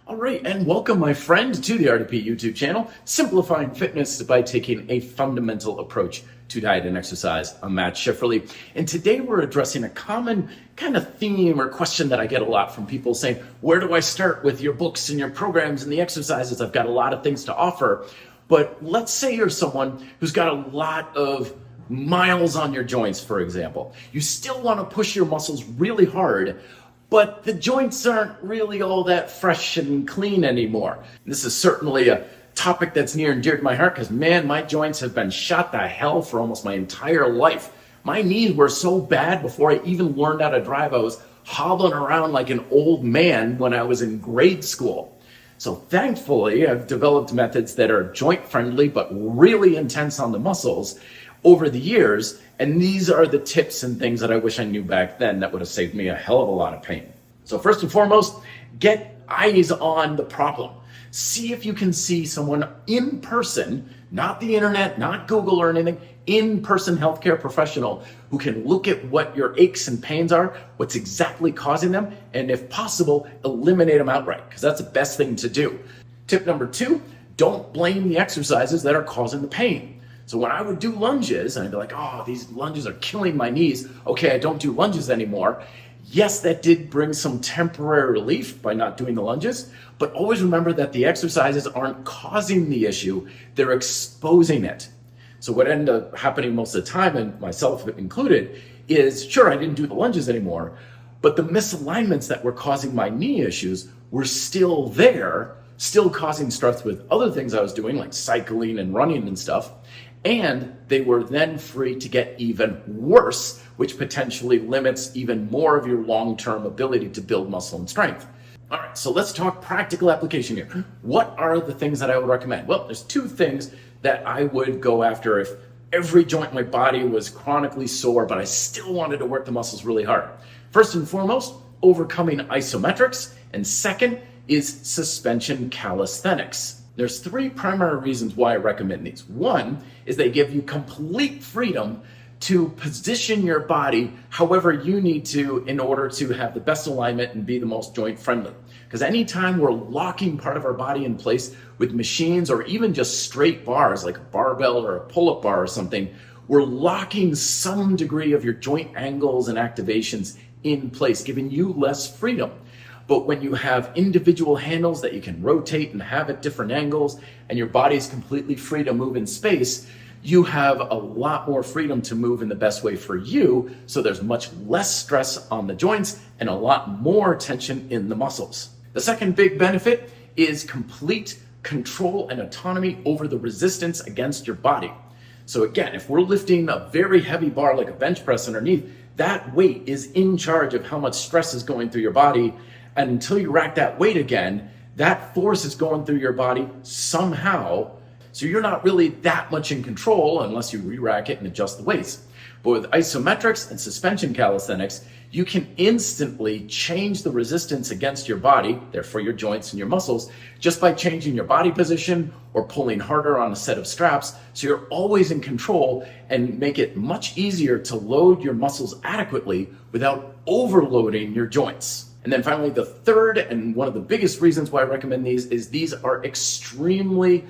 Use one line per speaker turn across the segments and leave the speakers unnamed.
All right, and welcome, my friend, to the RDP YouTube channel, simplifying fitness by taking a fundamental approach to diet and exercise. I'm Matt Schifferly, and today we're addressing a common kind of theme or question that I get a lot from people saying, where do I start with your books and your programs and the exercises? I've got a lot of things to offer, but let's say you're someone who's got a lot of miles on your joints, for example. You still want to push your muscles really hard, but the joints aren't really all that fresh and clean anymore. This is certainly a topic that's near and dear to my heart because, man, my joints have been shot to hell for almost my entire life. My knees were so bad before I even learned how to drive. I was hobbling around like an old man when I was in grade school. So thankfully, I've developed methods that are joint friendly but really intense on the muscles over the years, and these are the tips and things that I wish I knew back then that would have saved me a hell of a lot of pain. So first and foremost, get eyes on the problem. See if you can see someone in person, not the internet, not Google or anything, in-person healthcare professional who can look at what your aches and pains are, what's exactly causing them, and if possible, eliminate them outright, because that's the best thing to do. Tip number 2, don't blame the exercises that are causing the pain. So when I would do lunges, and I'd be like, oh, these lunges are killing my knees. Okay, I don't do lunges anymore. Yes, that did bring some temporary relief by not doing the lunges, but always remember that the exercises aren't causing the issue, they're exposing it. So what ended up happening most of the time, and myself included, is sure, I didn't do the lunges anymore, but the misalignments that were causing my knee issues were still there, still causing stress with other things I was doing, like cycling and running and stuff. And they were then free to get even worse, which potentially limits even more of your long-term ability to build muscle and strength. All right, so let's talk practical application here. What are the things that I would recommend? Well, there's 2 things that I would go after if every joint in my body was chronically sore, but I still wanted to work the muscles really hard. First and foremost, overcoming isometrics, and second is suspension calisthenics. There's 3 primary reasons why I recommend these. One is they give you complete freedom to position your body however you need to in order to have the best alignment and be the most joint friendly. Because anytime we're locking part of our body in place with machines or even just straight bars like a barbell or a pull-up bar or something, we're locking some degree of your joint angles and activations in place, giving you less freedom. But when you have individual handles that you can rotate and have at different angles, and your body is completely free to move in space, you have a lot more freedom to move in the best way for you, so there's much less stress on the joints and a lot more tension in the muscles. The second big benefit is complete control and autonomy over the resistance against your body. So again, if we're lifting a very heavy bar like a bench press underneath, that weight is in charge of how much stress is going through your body. And until you rack that weight again, that force is going through your body somehow. So you're not really that much in control unless you re-rack it and adjust the weights. But with isometrics and suspension calisthenics, you can instantly change the resistance against your body, therefore your joints and your muscles, just by changing your body position or pulling harder on a set of straps. So you're always in control and make it much easier to load your muscles adequately without overloading your joints. And then finally, the third and one of the biggest reasons why I recommend these is these are extremely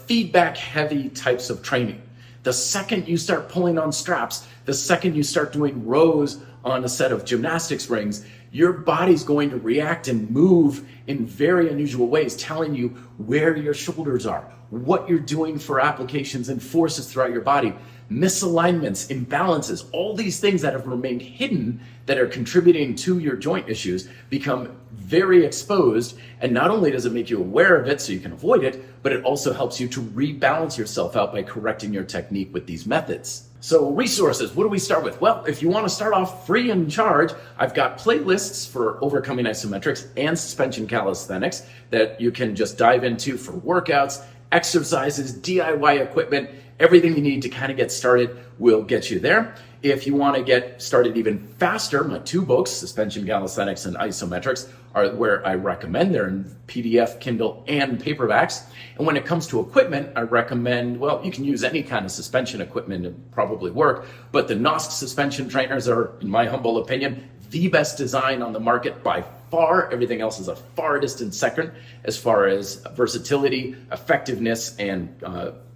feedback heavy types of training. The second you start pulling on straps, the second you start doing rows on a set of gymnastics rings, your body's going to react and move in very unusual ways, telling you where your shoulders are, what you're doing for applications and forces throughout your body, misalignments, imbalances, all these things that have remained hidden that are contributing to your joint issues become very exposed. And not only does it make you aware of it so you can avoid it, but it also helps you to rebalance yourself out by correcting your technique with these methods. So resources, what do we start with? Well, if you want to start off free and charge, I've got playlists for overcoming isometrics and suspension calisthenics that you can just dive into for workouts, exercises, DIY equipment, everything you need to kind of get started will get you there. If you want to get started even faster, my 2 books, Suspension Calisthenics and Isometrics, are where I recommend. They're in PDF, Kindle, and paperbacks. And when it comes to equipment, I recommend, well, you can use any kind of suspension equipment to probably work, but the NOSC suspension trainers are, in my humble opinion, the best design on the market by far. Everything else is a far distant second as far as versatility, effectiveness, and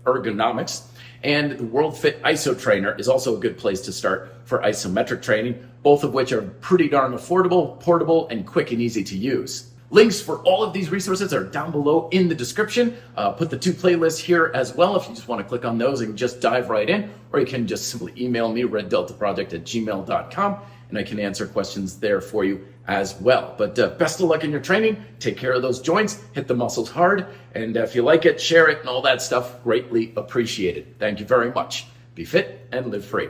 ergonomics. And the World Fit ISO Trainer is also a good place to start for isometric training, both of which are pretty darn affordable, portable, and quick and easy to use. Links for all of these resources are down below in the description. Put the 2 playlists here as well if you just want to click on those and just dive right in, or you can just simply email me, reddeltaproject@gmail.com, and I can answer questions there for you as well. But best of luck in your training. Take care of those joints, hit the muscles hard, and if you like it, share it, and all that stuff, greatly appreciated. Thank you very much. Be fit and live free.